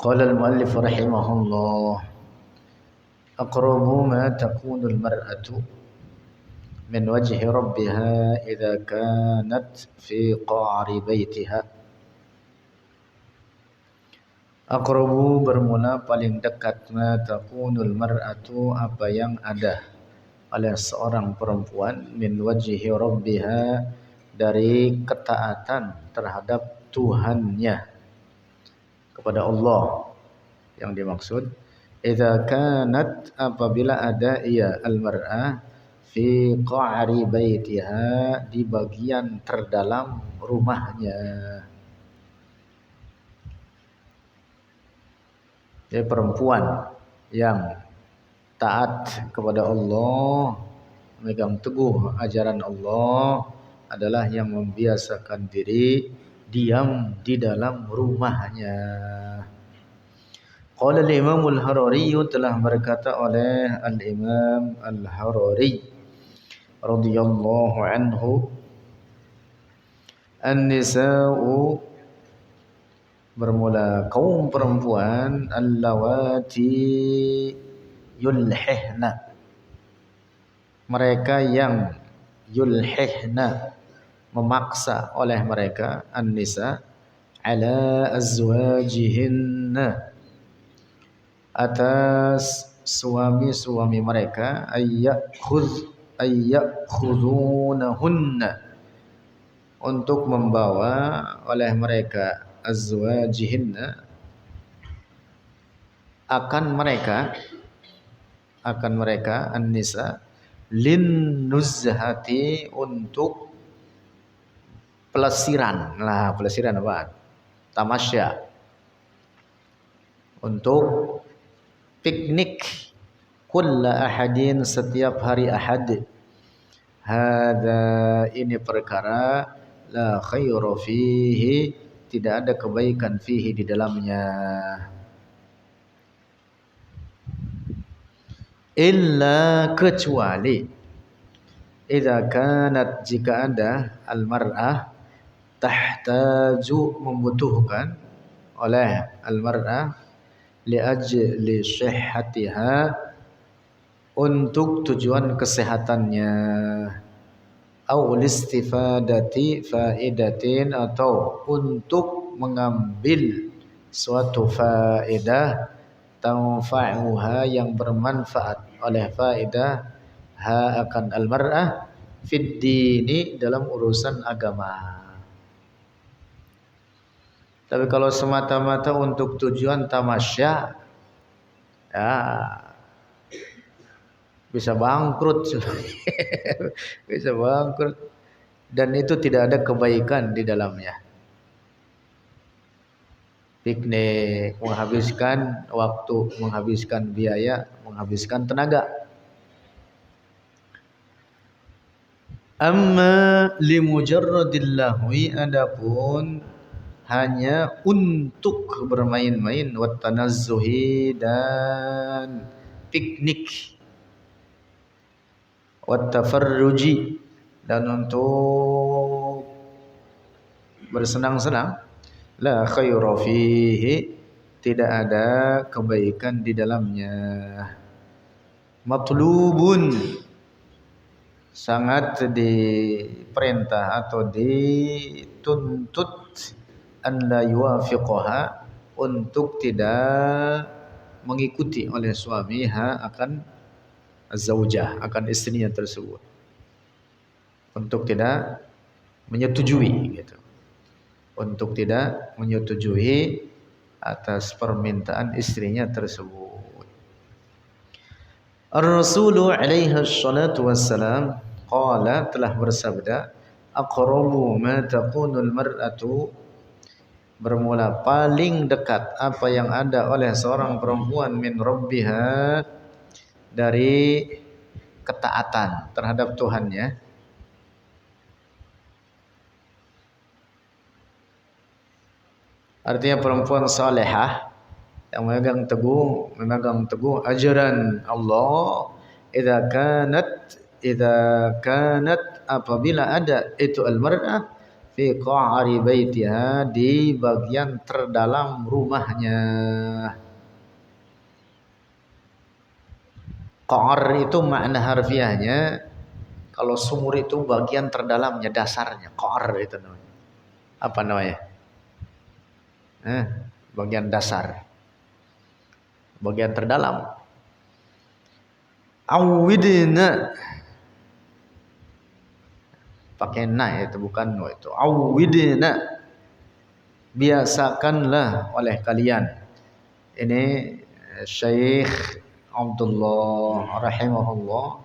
Qala al-muallif rahimahullah, aqrabu ma takunu al-mar'atu min wajhi rabbiha idza kanat fi qa'ri baitiha. Aqrabu bermula paling dekat, ma takunul mar'atu apa yang ada oleh seorang perempuan, min wajhi rabbiha dari ketaatan terhadap Tuhannya, kepada Allah yang dimaksud. Idza kanat apabila ada ia al-mar'ah fi qa'ri baitiha di bagian terdalam rumahnya. Jadi perempuan yang taat kepada Allah, memegang teguh ajaran Allah, adalah yang membiasakan diri diam di dalam rumahnya. Qala al-Imam al-Harari, telah berkata oleh al-Imam al-Harari radhiyallahu anhu, an-nisa'u bermula kaum perempuan, allawati yulhihna, mereka yang yulhihna memaksa oleh mereka, an-nisa ala azwajihinna atas suami-suami mereka, ayyakhudunahunna untuk membawa oleh mereka, azwajihinna akan mereka an-nisa, lin nuzhati untuk pelesiran. Lah, pelesiran apa? Tamasya. Untuk piknik, kulla ahadin setiap hari Ahad. Hadza ini perkara, la khairu fihi tidak ada kebaikan fihi di dalamnya, illa kecuali idza kanat jika ada al-mar'ah tahtaju membutuhkan oleh al-mar'ah li ajli sihhatiha untuk tujuan kesehatannya, au listifadati faidatin atau untuk mengambil suatu faedah, tanfa'uha yang bermanfaat oleh faedah, ha akan al-mar'ah fid dini dalam urusan agama. Tapi kalau semata-mata untuk tujuan tamasya, ya bisa bangkrut. Bisa bangkrut, dan itu tidak ada kebaikan di dalamnya. Piknik, menghabiskan waktu, menghabiskan biaya, menghabiskan tenaga. Amma limujarradil lahwi, adapun hanya untuk bermain-main, wat tanazzuhi dan piknik, wat tafarruji dan untuk bersenang-senang, la khairu fihi tidak ada kebaikan di dalamnya. Matlubun sangat diperintah atau dituntut, an la yuwafiqaha untuk tidak mengikuti oleh suami, ha akan zaujah, akan istrinya tersebut, untuk tidak menyetujui gitu, untuk tidak menyetujui atas permintaan istrinya tersebut. Ar-Rasulu alaihi salatu wassalam qala, telah bersabda, aqrabu ma takunul mar'atu, bermula paling dekat apa yang ada oleh seorang perempuan, min rabbiha dari ketaatan terhadap Tuhannya, artinya perempuan salehah yang memegang teguh ajaran Allah. Idza kanat apabila ada itu al-mar'ah fi qa'ri baitiha, di bagian terdalam rumahnya. Qa'r itu makna harfiahnya, kalau sumur itu bagian terdalamnya, dasarnya. Qa'r itu namanya. Apa namanya? Bagian dasar, bagian terdalam. Awwidna, pakai na itu, bukan no itu. Awwidna, biasakanlah oleh kalian. Ini Syekh Abdullah rahimahullah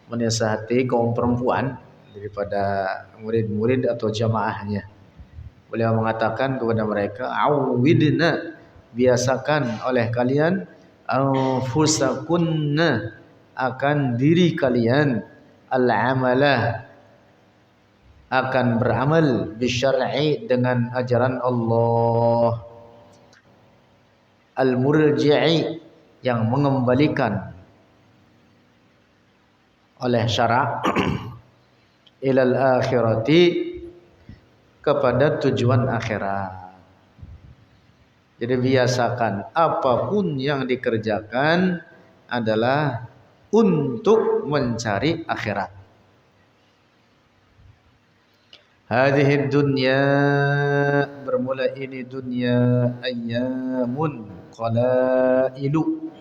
menasihati kaum perempuan daripada murid-murid atau jamaahnya. Beliau mengatakan kepada mereka, awwidna, biasakan oleh kalian, anfusakunna, akan diri kalian, al-amalah, akan beramal, bisyar'i, dengan ajaran Allah, al-murji'i, yang mengembalikan oleh syara' ilal akhirati, kepada tujuan akhirat. Jadi biasakan apapun yang dikerjakan adalah untuk mencari akhirat. Hadhihi dunya, bermula ini dunia, ayyamun qalailu,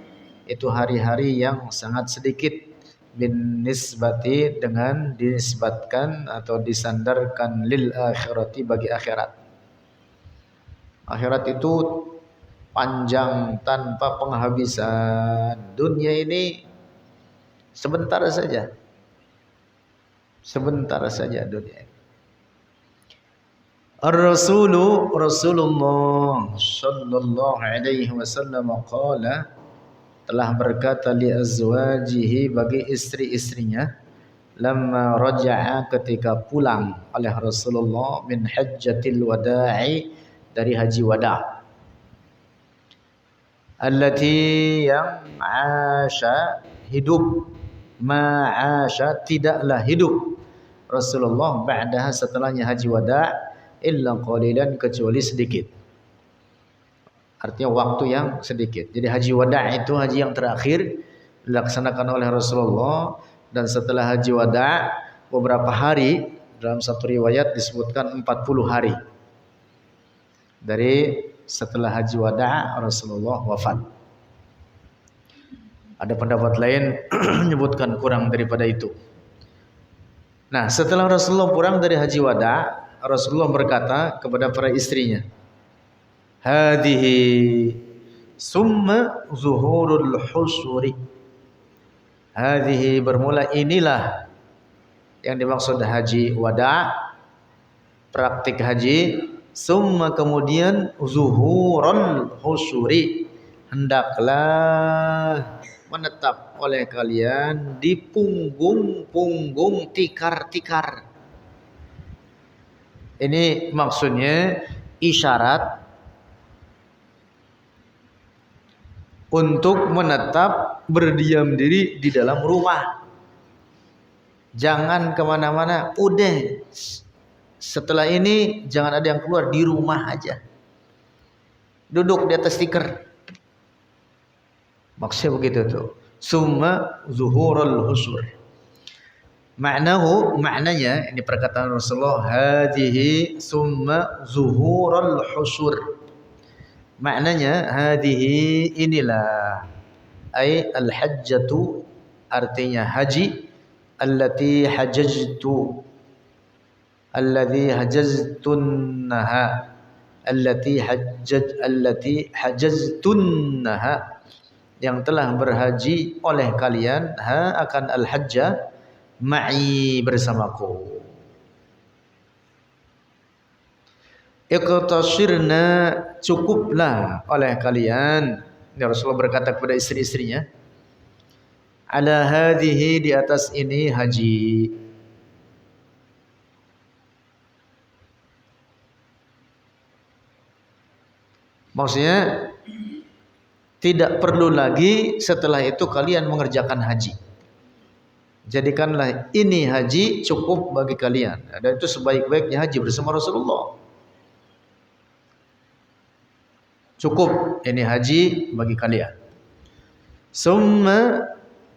itu hari-hari yang sangat sedikit, bin nisbati, dengan dinisbatkan atau disandarkan, lil akhirati, bagi akhirat. Akhirat itu panjang tanpa penghabisan. Dunia ini sebentar saja. Sebentar saja dunia. Rasulullah sallallahu alaihi wasallam qala, telah berkata, li azwajihi, bagi istri-istrinya, lamma raja'a, ketika pulang oleh Rasulullah, min hajjatil wada'i, dari haji wada', allati, yang, asha, hidup, ma'asha, tidaklah hidup Rasulullah, ba'daha, setelahnya haji wada', illa qalilan, kecuali sedikit. Artinya waktu yang sedikit. Jadi haji wada' itu haji yang terakhir dilaksanakan oleh Rasulullah, dan setelah haji wada' beberapa hari, dalam satu riwayat disebutkan 40 hari dari setelah haji wada' Rasulullah wafat. Ada pendapat lain menyebutkan kurang daripada itu. Nah, setelah Rasulullah pulang dari haji wada', Rasulullah berkata kepada para istrinya, hadhihi summa zuhurul husuri. Hadhihi, bermula inilah, yang dimaksud haji wada', praktik haji, summa, kemudian, zuhurul husuri, hendaklah menetap oleh kalian di punggung-punggung tikar-tikar. Ini maksudnya isyarat untuk menetap berdiam diri di dalam rumah. Jangan kemana-mana. Udah, setelah ini jangan ada yang keluar, di rumah aja. Duduk di atas tikar. Maksudnya begitu tuh. Summa zuhurul husur. Maknanya, ini perkataan Rasulullah, hadhihi summa zuhurul husur. Maknanya, hadhihi, inilah, ay al-hajjatu, artinya haji, allati hajajtu, allati hajaztunnaha, allati hajaztunnaha, yang telah berhaji oleh kalian, ha, akan al-hajjah, ma'i, bersamaku. Iqtasirna, cukuplah oleh kalian, ini Rasulullah berkata kepada istri-istrinya, ala hadhihi, di atas ini haji. Maksudnya tidak perlu lagi setelah itu kalian mengerjakan haji. Jadikanlah ini haji cukup bagi kalian. Dan itu sebaik-baiknya haji bersama Rasulullah. Cukup ini haji bagi kalian. Summa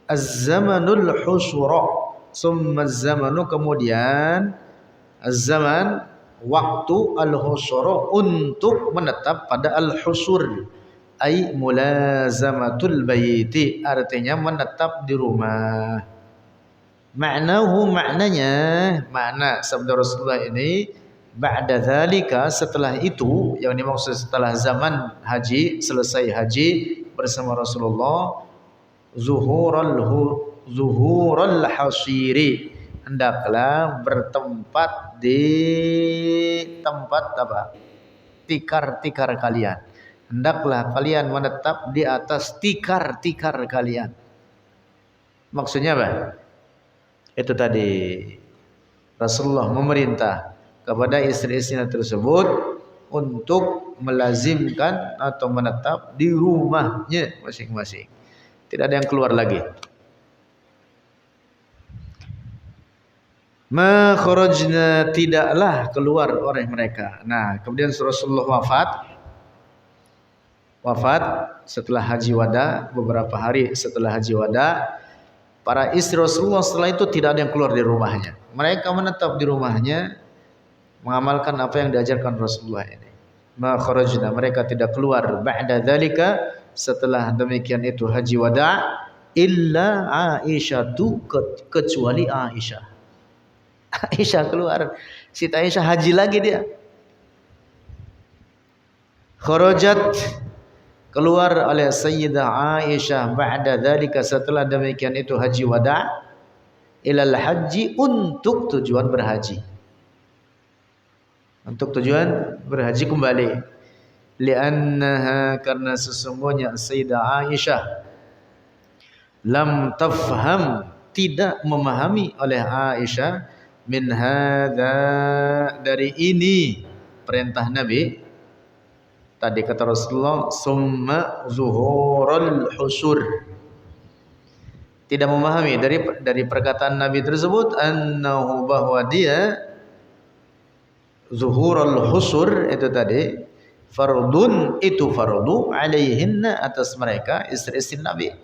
az-zamanul husra. Summa az-zamanu, kemudian az-zaman, waktu, al-husra, untuk menetap pada al-husur, ay mulazamatul baiti, artinya menetap di rumah. Ma'nahu, maknanya, makna sabda Rasulullah ini, ba'da dzalika, setelah itu, yang dimaksud setelah zaman haji, selesai haji bersama Rasulullah, zuhurul hasiri, hendaklah bertempat di tempat apa? Tikar-tikar kalian. Hendaklah kalian menetap di atas tikar-tikar kalian. Maksudnya apa? Itu tadi Rasulullah memerintah kepada istri-istrinya tersebut untuk melazimkan atau menetap di rumahnya masing-masing. Tidak ada yang keluar lagi. Ma kharajna, tidaklah keluar oleh mereka. Nah, kemudian Rasulullah wafat setelah haji wada, beberapa hari setelah haji wada. Para istri Rasulullah setelah itu tidak ada yang keluar dari rumahnya. Mereka menetap di rumahnya, mengamalkan apa yang diajarkan Rasulullah ini. Ma kharajna, mereka tidak keluar ba'da dzalika, setelah demikian itu haji wada, illa Aisyah, kecuali Aisyah. Aisyah keluar. Siti Aisyah haji lagi dia. Kharajat, keluar oleh Sayyidah Aisyah ba'da dzalika, setelah demikian itu haji wada, ilal haji, untuk tujuan berhaji. Untuk tujuan berhaji kembali. Li'annaha, karena sesungguhnya Sayyidah Aisyah lam tafham, tidak memahami oleh Aisyah, min hadza, dari ini perintah Nabi. Tadi kata Rasulullah, summa zuhurul husur. Tidak memahami dari perkataan Nabi tersebut, annahu, bahwa dia zuhurul husur itu tadi fardun, itu fardu, alaihinna, atas mereka istri-istri Nabi.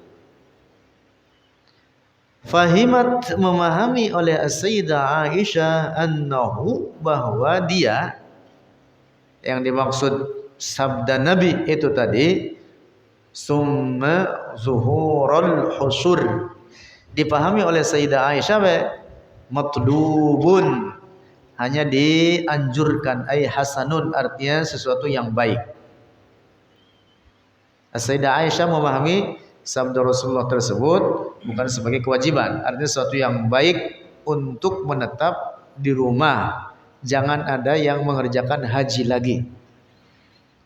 Fahimat, memahami oleh Sayyidah Aisyah, annahu, bahwa dia, yang dimaksud sabda Nabi itu tadi, summa zuhurul husur, dipahami oleh Sayyidah Aisyah matlubun, hanya dianjurkan, ay hasanun, artinya sesuatu yang baik. Sayyidah Aisyah memahami sabda Rasulullah tersebut bukan sebagai kewajiban, artinya sesuatu yang baik untuk menetap di rumah. Jangan ada yang mengerjakan haji lagi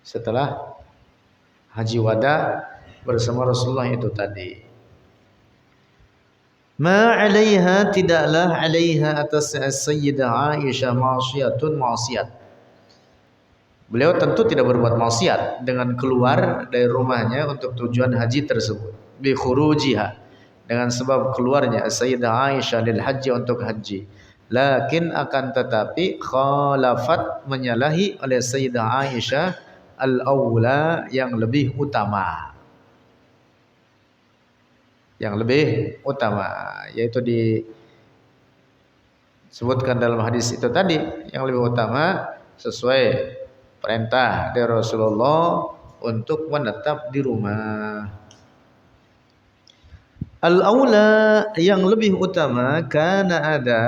setelah haji wada bersama Rasulullah itu tadi. Ma 'alaiha, tidaklah 'alaiha, atas Sayyidah Aisyah, ma'siyatun, maksiat. Beliau tentu tidak berbuat maksiat dengan keluar dari rumahnya untuk tujuan haji tersebut. Bi khurujiha, dengan sebab keluarnya Sayyidah Aisyah lil haji, untuk haji. Lakin, akan tetapi, khalafat, menyalahi oleh Sayyidah Aisyah al-awla, yang lebih utama. Yang lebih utama, yaitu disebutkan dalam hadis itu tadi, yang lebih utama sesuai perintah dari Rasulullah untuk menetap di rumah. Al-awla, yang lebih utama, karena ada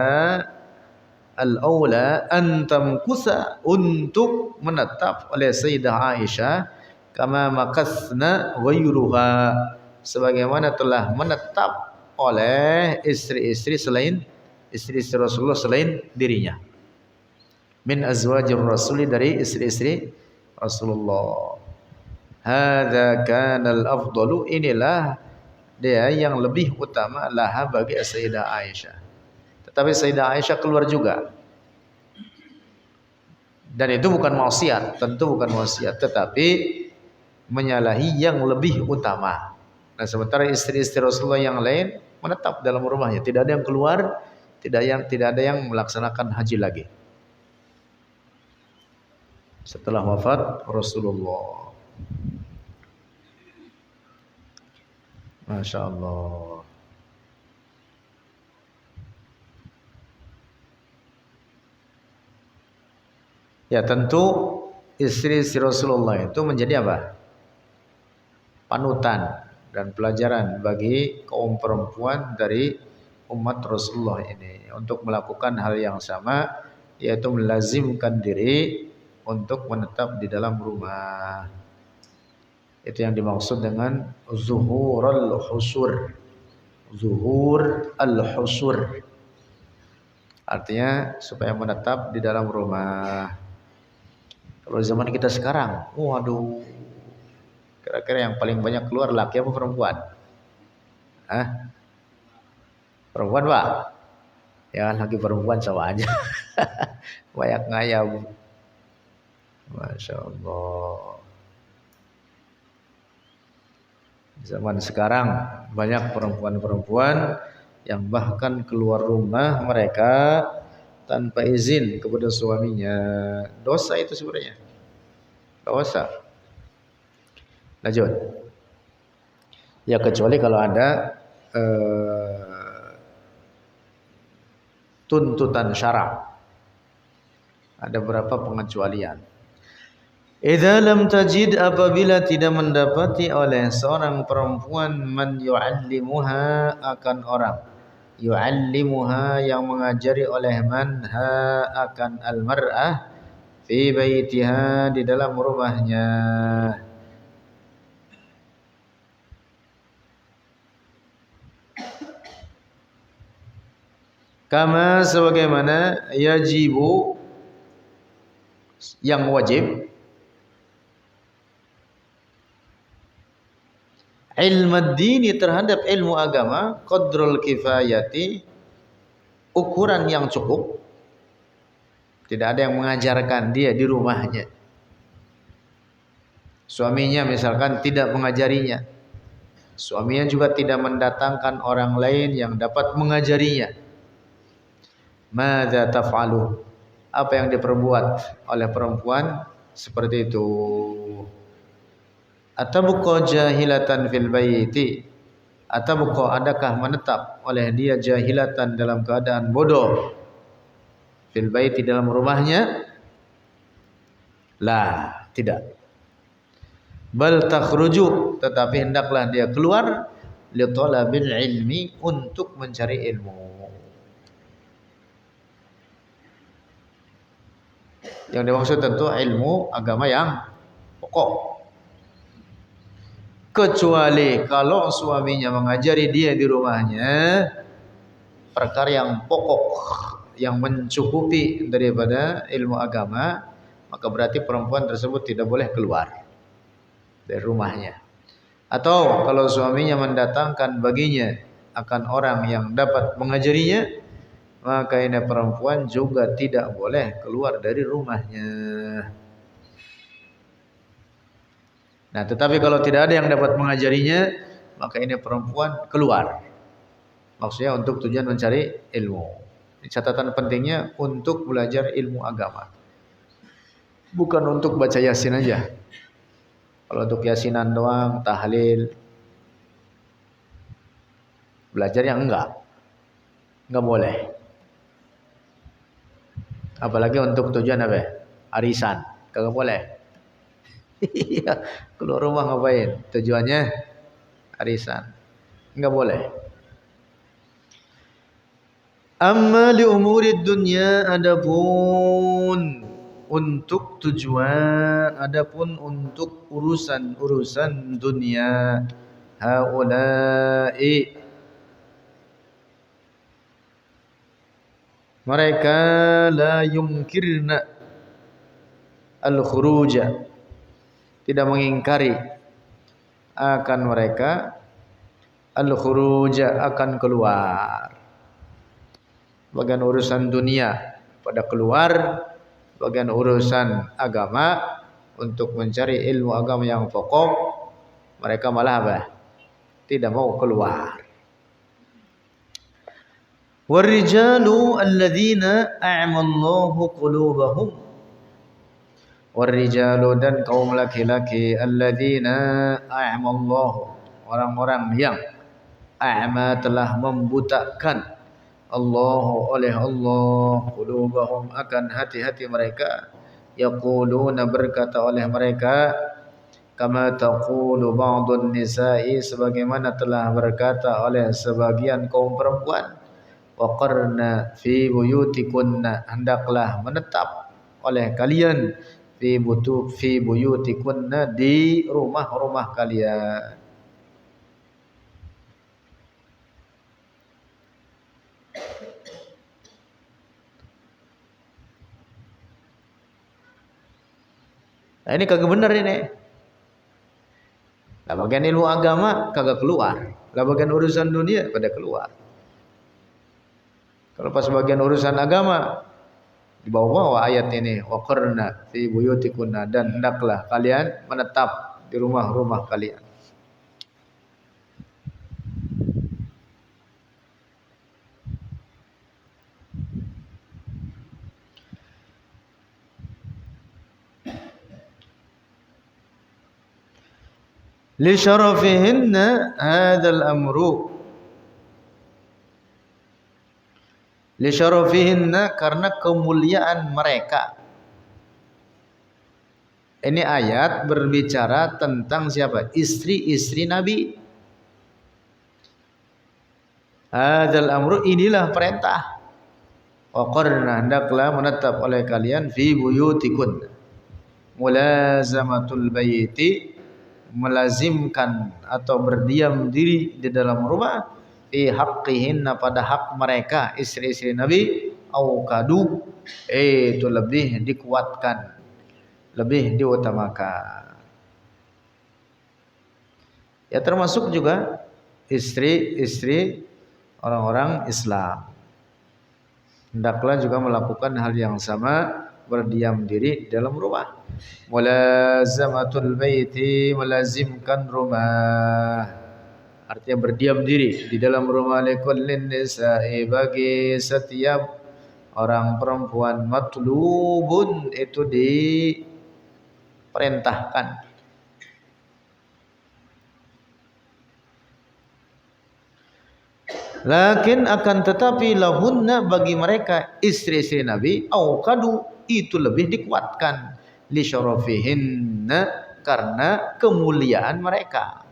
al-awla antamkusa, untuk menetap oleh Sayyidah Aisyah, kama makathna ghayruha, sebagaimana telah menetap oleh istri-istri selain istri-istri Rasulullah selain dirinya. Min azwajir rasuli, dari istri-istri Rasulullah. Hadza kana al-afdalu, inilah dia yang lebih utama, laha, bagi Sayyidah Aisyah. Tetapi Sayyidah Aisyah keluar juga. Dan itu bukan maksiat, tentu bukan maksiat, tetapi menyalahi yang lebih utama. Nah, sementara istri-istri Rasulullah yang lain menetap dalam rumahnya, tidak ada yang keluar, tidak ada yang melaksanakan haji lagi setelah wafat Rasulullah. Masya Allah. Ya tentu istri-istri Rasulullah itu menjadi apa? Panutan dan pelajaran bagi kaum perempuan dari umat Rasulullah ini untuk melakukan hal yang sama, yaitu melazimkan diri untuk menetap di dalam rumah. Itu yang dimaksud dengan zuhur al-husur. Zuhur al-husur. Artinya supaya menetap di dalam rumah. Kalau zaman kita sekarang, waduh, kira-kira yang paling banyak keluar laki apa perempuan? Hah? Perempuan, Pak? Ya lagi perempuan sama aja. Banyak ngayam. Masya Allah. Zaman sekarang banyak perempuan-perempuan yang bahkan keluar rumah mereka tanpa izin kepada suaminya. Dosa itu sebenarnya. Dosa. Lanjut. Ya kecuali kalau ada tuntutan syarak. Ada beberapa pengecualian. Idza lam tajid, apabila tidak mendapati oleh seorang perempuan man yu'allimuha, akan orang yu'allimuha yang mengajari oleh man ha akan al-mar'ah fi baitiha di dalam rumahnya. Kama sebagaimana yajibu yang wajib ilmu dini terhadap ilmu agama qadrul kifayati, ukuran yang cukup. Tidak ada yang mengajarkan dia di rumahnya. Suaminya misalkan tidak mengajarinya. Suaminya juga tidak mendatangkan orang lain yang dapat mengajarinya. Madza taf'alu? Apa yang diperbuat oleh perempuan seperti itu? Atabqa jahilatan fil baiti? Atabqa, adakah menetap oleh dia jahilatan dalam keadaan bodoh? Fil baiti, dalam rumahnya? La, tidak. Bal takhruju, tetapi hendaklah dia keluar li talabil ilmi, untuk mencari ilmu. Yang dimaksud tentu ilmu agama yang pokok. Kecuali kalau suaminya mengajari dia di rumahnya perkara yang pokok, yang mencukupi daripada ilmu agama, maka berarti perempuan tersebut tidak boleh keluar dari rumahnya. Atau kalau suaminya mendatangkan baginya akan orang yang dapat mengajarinya, maka ini perempuan juga tidak boleh keluar dari rumahnya. Nah, tetapi kalau tidak ada yang dapat mengajarinya, maka ini perempuan keluar. Maksudnya untuk tujuan mencari ilmu. Ini catatan pentingnya, untuk belajar ilmu agama. Bukan untuk baca yasin aja. Kalau untuk yasinan doang, tahlil, belajarnya enggak boleh. Apalagi untuk tujuan apa? Arisan, kagak boleh. Iya, keluar rumah ngapain? Tujuannya arisan, enggak boleh. Amma li umuri dunya, adapun untuk tujuan, adapun untuk urusan-urusan dunia, haula'i, mereka la yungkirna al-khuruja, tidak mengingkari akan mereka al-khuruja, akan keluar. Bagian urusan dunia pada keluar, bagian urusan agama untuk mencari ilmu agama yang pokok, mereka malah apa? Tidak mau keluar. Warrijalu alladzina a'mallahu qulubahum. Warrijalu dan kaum laki-laki alladzina a'mallahu, orang-orang yang a'ma telah membutakan Allahu oleh Allah qulubahum akan hati-hati mereka. Yaquluna berkata oleh mereka kama taqulu ba'dun nisa'i sebagaimana telah berkata oleh sebagian kaum perempuan. Waqarna fi buyutikunna, hendaklah menetap oleh kalian fi buyutikunna, di rumah-rumah kalian. Nah, ini kagak bener ini. Lah bagian ilmu agama kagak keluar. Lah bagian urusan dunia pada keluar. Kalau pas bagian urusan agama di bawah ayat ini, waqarna fi buyutikunna, dan hendaklah kalian menetap di rumah-rumah kalian. Li syarafihinna hadzal amru. Li syarafihinna, karena kemuliaan mereka. Ini ayat berbicara tentang siapa? Istri-istri Nabi. Hadzal amru, inilah perintah. Waqarna, hendaklah menetap oleh kalian fi buyutikun. Mulazamatul baiti, melazimkan atau berdiam diri di dalam rumah. Fi haqqihinna, pada hak mereka istri-istri Nabi. Au kadu, itu lebih dikuatkan, lebih diutamakan. Ya termasuk juga istri-istri orang-orang Islam. Hendaklah juga melakukan hal yang sama, berdiam diri di dalam rumah. Mulazamatul baiti, melazimkan rumah. Artinya berdiam diri di dalam rumah. Likullin nisa'i, bagi setiap orang perempuan. Matlubun, itu diperintahkan. Lakin akan tetapi lahunna, bagi mereka istri-istri Nabi, auqadu, itu lebih dikuatkan. Li syarafihinna, karena kemuliaan mereka.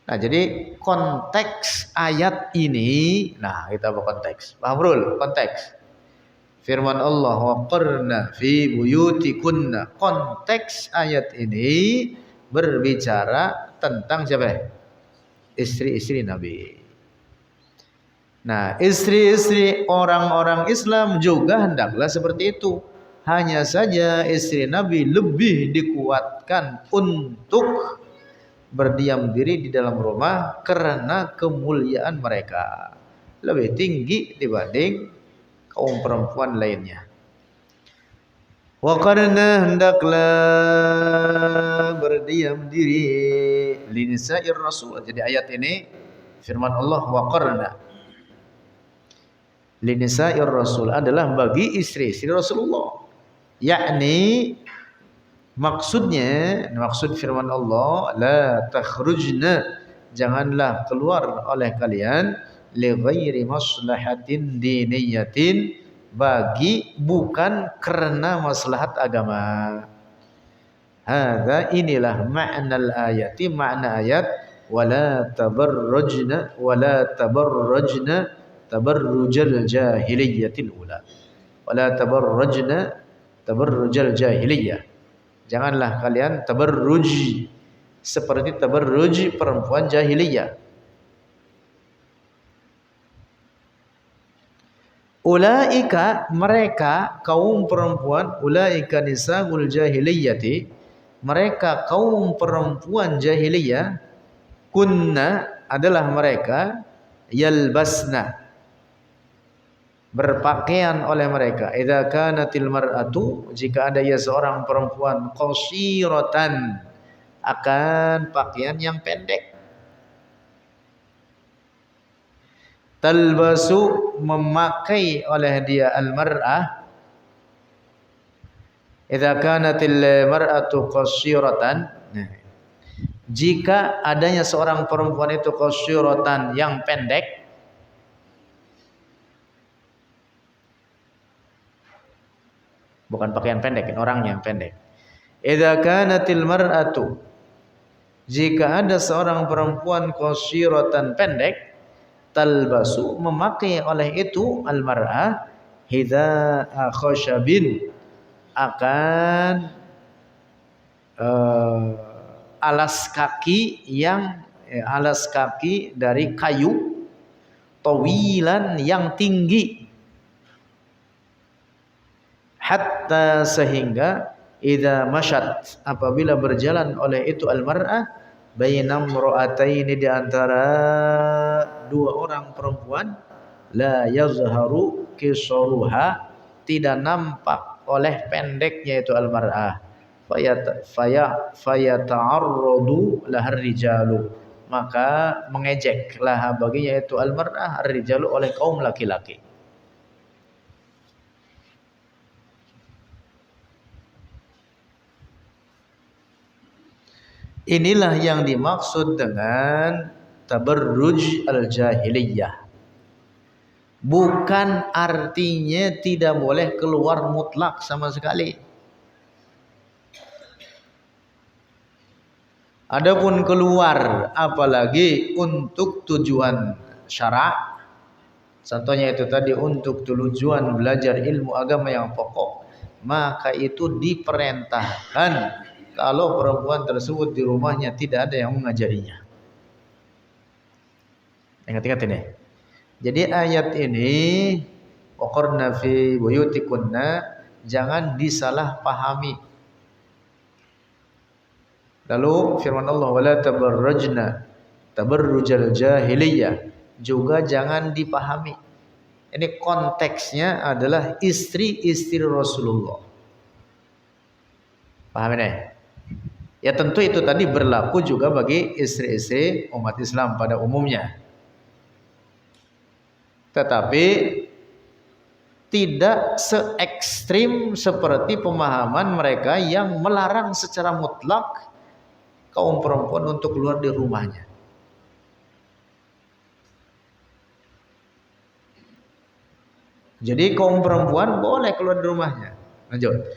Nah, jadi konteks ayat ini, nah kita apa konteks? Paham Rul? Konteks. Firman Allah, waqarna fi buyutikunna. Konteks ayat ini berbicara tentang siapa? Istri-istri Nabi. Nah, istri-istri orang-orang Islam juga hendaklah seperti itu. Hanya saja istri Nabi lebih dikuatkan untuk berdiam diri di dalam rumah karena kemuliaan mereka lebih tinggi dibanding kaum perempuan lainnya. Waqarna, hendaklah berdiam diri linisa'ir rasul. Jadi ayat ini firman Allah, waqarna linisa'ir rasul, adalah bagi istri-istri Rasulullah. Yakni maksudnya, maksud firman Allah, la takhrujna, janganlah keluar oleh kalian, li ghairi maslahatin diniyatin, bagi bukan karena maslahat agama. Hadza, inilah ma'nal ayati, makna ayat, wala tabarrujna tabarrujal jahiliyatil ula. Wala tabarrujna tabarrujal jahiliyah. Janganlah kalian tabarruj, seperti tabarruj perempuan jahiliyah. Ulaika, mereka kaum perempuan, ulaika nisaul jahiliyati, mereka kaum perempuan jahiliyah, kunna, adalah mereka, yalbasna, berpakaian oleh mereka, idza kanatil mar'atu, jika ada ya seorang perempuan, qashiratan, akan pakaian yang pendek. talbasu memakai oleh dia al-mar'ah idza kanatil mar'atu qashiratan. Jika adanya seorang perempuan itu qashiratan yang pendek, bukan pakaian pendek, orangnya yang pendek. Idza kanatil mar'atu, jika ada seorang perempuan qashiratan pendek, talbasu memakai oleh itu al-mar'ah hidza'a khashabin, akan alas kaki alas kaki dari kayu tawilan yang tinggi, hatta sehingga idza masyat apabila berjalan oleh itu al-mar'ah bainam ra'ataini di antara dua orang perempuan, la yazharu kisaruha, tidak nampak oleh pendeknya itu al-mar'ah, fayata'arradu lahar rijalu, maka mengejek laha baginya itu al-mar'ah ar-rijalu oleh kaum laki-laki. Inilah yang dimaksud dengan tabarruj al-jahiliyah. Bukan artinya tidak boleh keluar mutlak sama sekali. Adapun keluar apalagi untuk tujuan syara', contohnya itu tadi untuk tujuan belajar ilmu agama yang pokok, maka itu diperintahkan kalau perempuan tersebut di rumahnya tidak ada yang mengajarinya. Ingat-ingat ini. Jadi ayat ini waqarna fi buyutikunna jangan disalah pahami. Lalu firman Allah wala tabarrajna tabarrujal jahiliyah juga jangan dipahami. Ini konteksnya adalah istri-istri Rasulullah. Paham ini? Ya tentu itu tadi berlaku juga bagi istri-istri umat Islam pada umumnya. Tetapi tidak se-ekstrim seperti pemahaman mereka yang melarang secara mutlak kaum perempuan untuk keluar dari rumahnya. Jadi kaum perempuan boleh keluar dari rumahnya. Lanjut.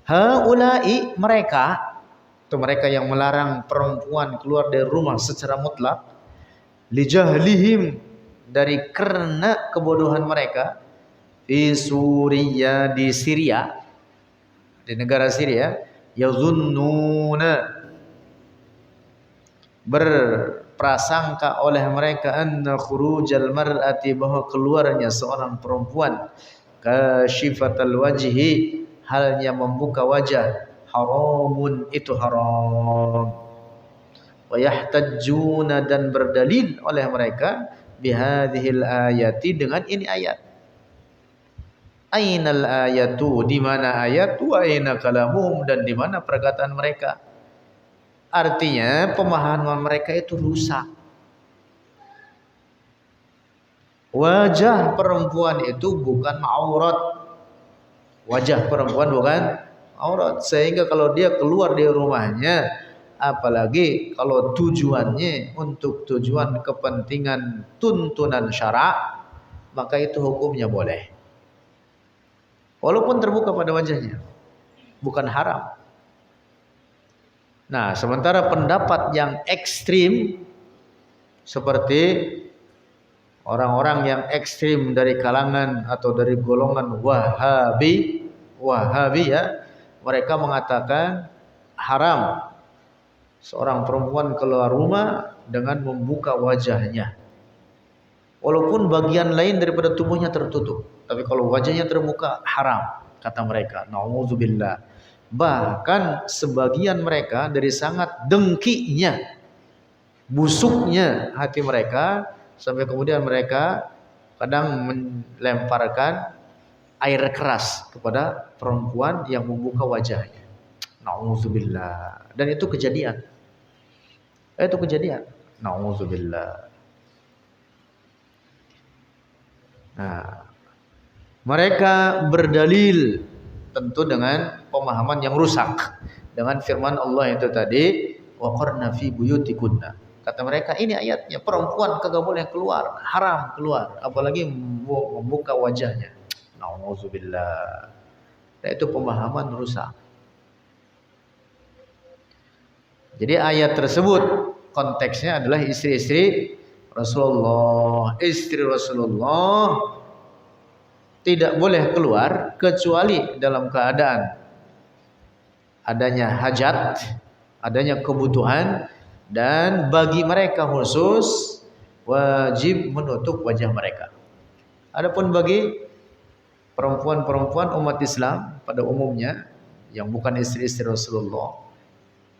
Haulai mereka, itu mereka yang melarang perempuan keluar dari rumah secara mutlak, lijahlihim, dari karena kebodohan mereka, fi Suriya, di Syria, di negara Syria, yazunnuna, berprasangka oleh mereka anna khurujal mar'ati, bahwa keluarnya seorang perempuan kasyifatal wajhi, halnya membuka wajah, haramun, itu haram. Wa yahtajjuna, dan berdalil oleh mereka bihadhil ayati, dengan ini ayat. Ainal ayatu, di mana ayat, wa aina kalamuhum, dan di mana perkataan mereka. Artinya pemahaman mereka itu rusak. Wajah perempuan itu bukan aurat. Wajah perempuan bukan aurat. Sehingga kalau dia keluar dari rumahnya, apalagi kalau tujuannya untuk tujuan kepentingan tuntunan syara', maka itu hukumnya boleh. Walaupun terbuka pada wajahnya, bukan haram. Nah, sementara pendapat yang ekstrim seperti orang-orang yang ekstrim dari kalangan atau dari golongan Wahabi ya, mereka mengatakan haram seorang perempuan keluar rumah dengan membuka wajahnya. Walaupun bagian lain daripada tubuhnya tertutup, tapi kalau wajahnya terbuka haram, kata mereka. Nauzubillah. Bahkan sebagian mereka dari sangat dengkinya, busuknya hati mereka, sampai kemudian mereka kadang melemparkan air keras kepada perempuan yang membuka wajahnya. Nauzubillah. Dan itu kejadian. Nauzubillah. Nah, mereka berdalil tentu dengan pemahaman yang rusak dengan firman Allah itu tadi, wa qarna fi buyutikunna. Kata mereka ini ayatnya perempuan kagak boleh keluar, haram keluar, apalagi membuka wajahnya. Nauzubillah. Nah, itu pemahaman rusak. Jadi ayat tersebut konteksnya adalah istri-istri Rasulullah. Istri Rasulullah tidak boleh keluar kecuali dalam keadaan adanya hajat, adanya kebutuhan, dan bagi mereka khusus wajib menutup wajah mereka. Adapun bagi perempuan-perempuan umat Islam pada umumnya yang bukan istri-istri Rasulullah,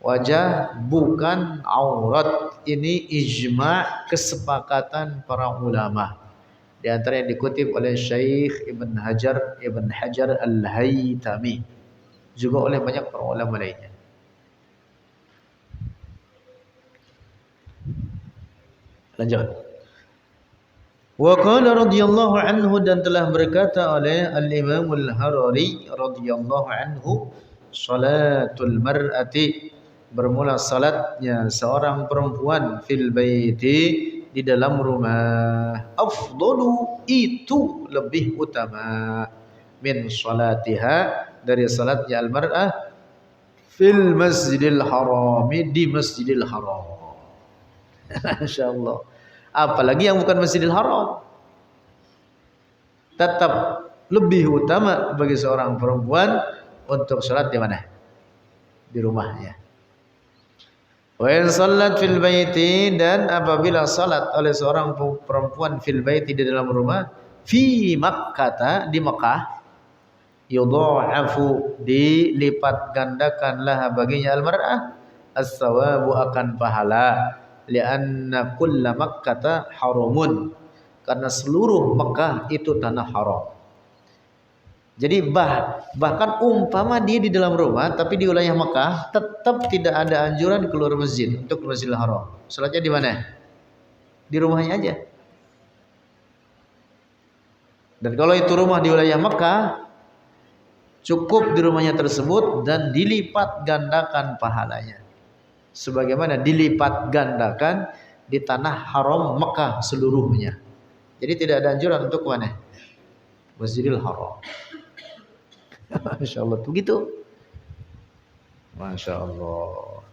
wajah bukan aurat. Ini ijma' kesepakatan para ulama. Di antara yang dikutip oleh Syekh Ibn Hajar Al-Haytami, juga oleh banyak para ulama lainnya. Lanjut. Wa qala radhiyallahu anhu, dan telah berkata oleh Al-Imam Al-Harari radhiyallahu anhu, salatul mar'ati, bermula salatnya seorang perempuan fil baiti, di dalam rumah, afdalu, itu lebih utama, min salatiha, dari salatnya al-mar'ah, fil masjidil harami, di masjidil haram. Masyaallah. Apalagi yang bukan masjidil haram, tetap lebih utama bagi seorang perempuan untuk salat di mana? Di rumahnya. Wa in sallat fil baiti, dan apabila salat oleh seorang perempuan fil baiti, di dalam rumah, fi Makkah, di Mekah, yudha'afu, dilipat gandakanlah baginya al-mar'ah, as-sawabu, akan pahala, li'anna kulla Makkah harumun, karena seluruh Mekah itu tanah haram. Jadi bahkan umpama dia di dalam rumah tapi di wilayah Mekah, tetap tidak ada anjuran keluar masjid untuk Masjidil Haram. Salatnya di mana? Di rumahnya aja. Dan kalau itu rumah di wilayah Mekah, cukup di rumahnya tersebut dan dilipat gandakan pahalanya, sebagaimana dilipat gandakan di tanah haram Mekah seluruhnya. Jadi tidak ada anjuran untuk mana? Masjidil Haram. Masya Allah, begitu. Masya Allah.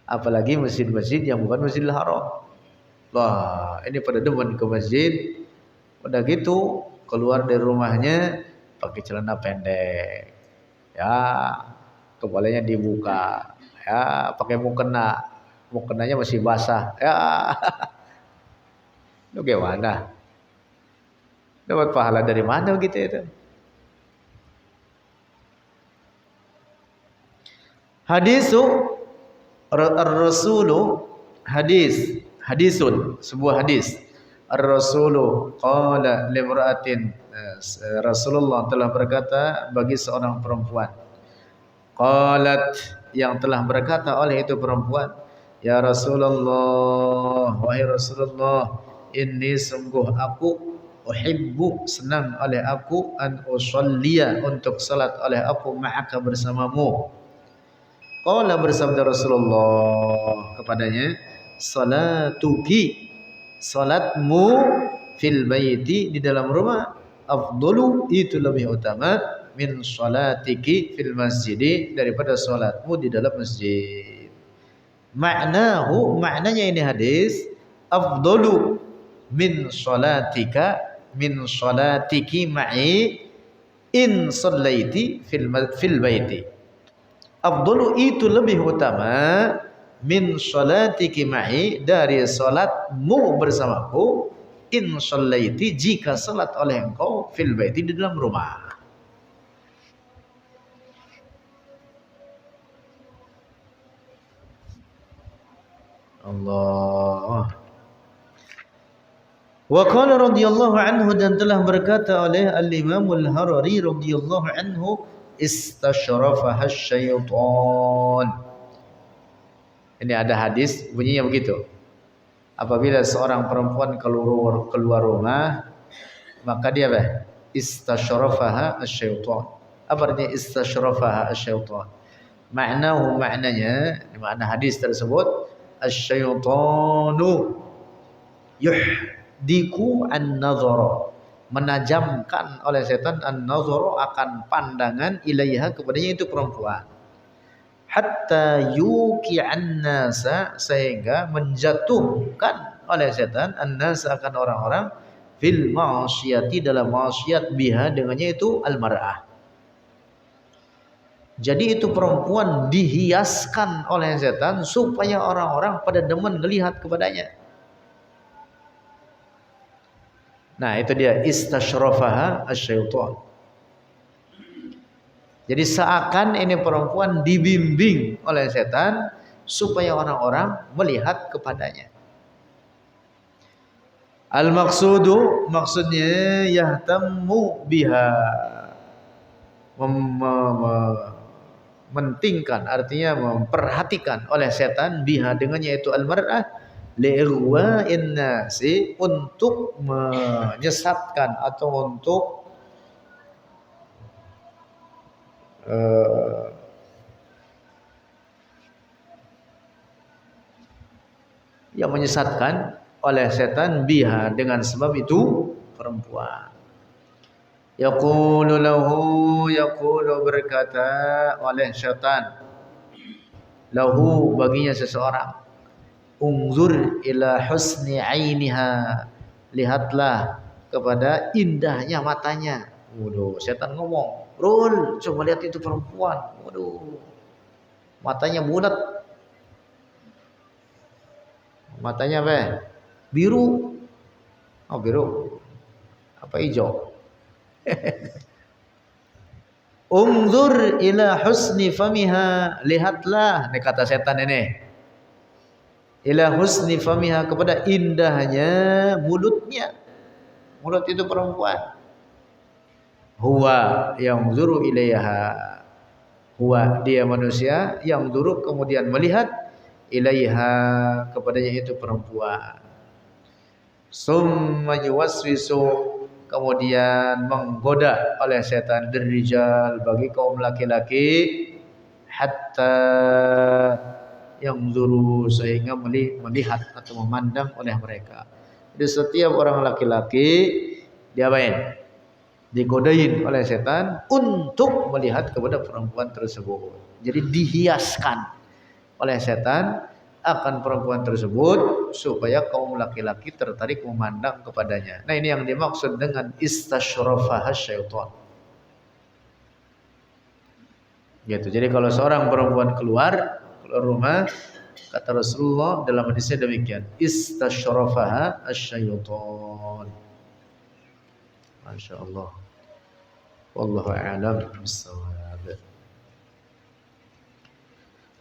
Apalagi masjid-masjid yang bukan Masjidil Haram. Wah, ini pada demen ke masjid. Udah gitu keluar dari rumahnya pakai celana pendek, ya, kepalanya dibuka, ya, pakai mukenanya masih basah, ya. Itu gimana? Dapat pahala dari mana gitu itu? Hadisu ar-rasulu, hadisun, sebuah hadis. Ar-rasulu qala limra'atin, Rasulullah telah berkata bagi seorang perempuan. Qalat, yang telah berkata oleh itu perempuan, ya Rasulullah, wahai Rasulullah, inni, sungguh aku, uhibbu, senang oleh aku, an usalliya, untuk salat oleh aku, ma'aka, bersamamu. Qala, bersabda Rasulullah kepadanya, salatuki, salatmu, fil baiti, di dalam rumah, afdalu, itu lebih utama, min salatiki fil masjidi, daripada salatmu di dalam masjid. Maknahu, maknanya ini hadis, afdalu min salatika, min salatiki ma'i, in sallaiti fil baiti. Afdalu, itu lebih utama, min salatiki ma'i, dari salatmu bersamaku, in sallaiti, jika salat oleh engkau, fil baiti, di dalam rumah. Allah. Wa qala radhiyallahu anhu, dan telah berkata oleh Al-Imam Al-Harari radhiyallahu anhu, istasyrafaha syaitan. Ini ada hadis bunyinya begitu. Apabila seorang perempuan keluar rumah, maka dia apa? Istasyrafaha asyaitan. Apa artinya istasyrafaha asyaitan? Maknanya makna hadis tersebut asyaitanu yuhdiku an-nazara, menajamkan oleh setan an-nazara akan pandangan ilaiha kepadanya itu perempuan, hatta yuqi'an nasa, sehingga menjatuhkan oleh setan an-nasa akan orang-orang fil ma'siyati, dalam maksiat, biha dengannya itu al-mar'ah. Jadi itu perempuan dihiaskan oleh setan supaya orang-orang pada demen melihat kepadanya. Nah, itu dia istasyrafaha asyaitan. Jadi seakan ini perempuan dibimbing oleh setan supaya orang-orang melihat kepadanya. Al-maqsudu, maksudnya yahtammu biha, mementingkan, artinya memperhatikan oleh setan, biha dengannya itu al-mar'ah, li'irwa'in nasi, untuk menyesatkan atau untuk yang menyesatkan oleh setan, biha dengan sebab itu perempuan. Yaqulu lahu, yaqulu berkata oleh syaitan, lahu baginya seseorang, unzur ila husni ainiha, lihatlah kepada indahnya matanya. Waduh, setan ngomong, Rul, coba lihat itu perempuan. Waduh, matanya bulat. Matanya apa? Biru. Oh, biru. Apa hijau? Unzur ila husni famiha, lihatlah, ini kata setan ini, ila husni famiha, kepada indahnya mulutnya. Mulut itu perempuan. Huwa yang zuru ilaiha, huwa dia manusia, yang zuru kemudian melihat, ilaiha kepadanya itu perempuan. Summa yuwaswisu, kemudian menggoda oleh setan, dirijal bagi kaum laki-laki, hatta yang zuru, sehingga melihat atau memandang oleh mereka. Jadi setiap orang laki-laki diapain? Digodain oleh setan untuk melihat kepada perempuan tersebut. Jadi dihiaskan oleh setan akan perempuan tersebut supaya kaum laki-laki tertarik memandang kepadanya. Nah, ini yang dimaksud dengan istasyrafaha syaitan. Gitu. Jadi kalau seorang perempuan keluar rumah, kata Rasulullah dalam hadisnya demikian, istasyrafaha asyaitan. Masyaallah. Wallahu a'lam bis-shawab.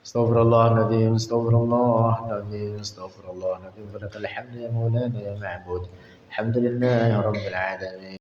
Astaghfirullahaladzim, astaghfirullahaladzim, astaghfirullahaladzim. Walakal hamdu ya maulana ya ma'bud. Alhamdulillahirabbil alamin.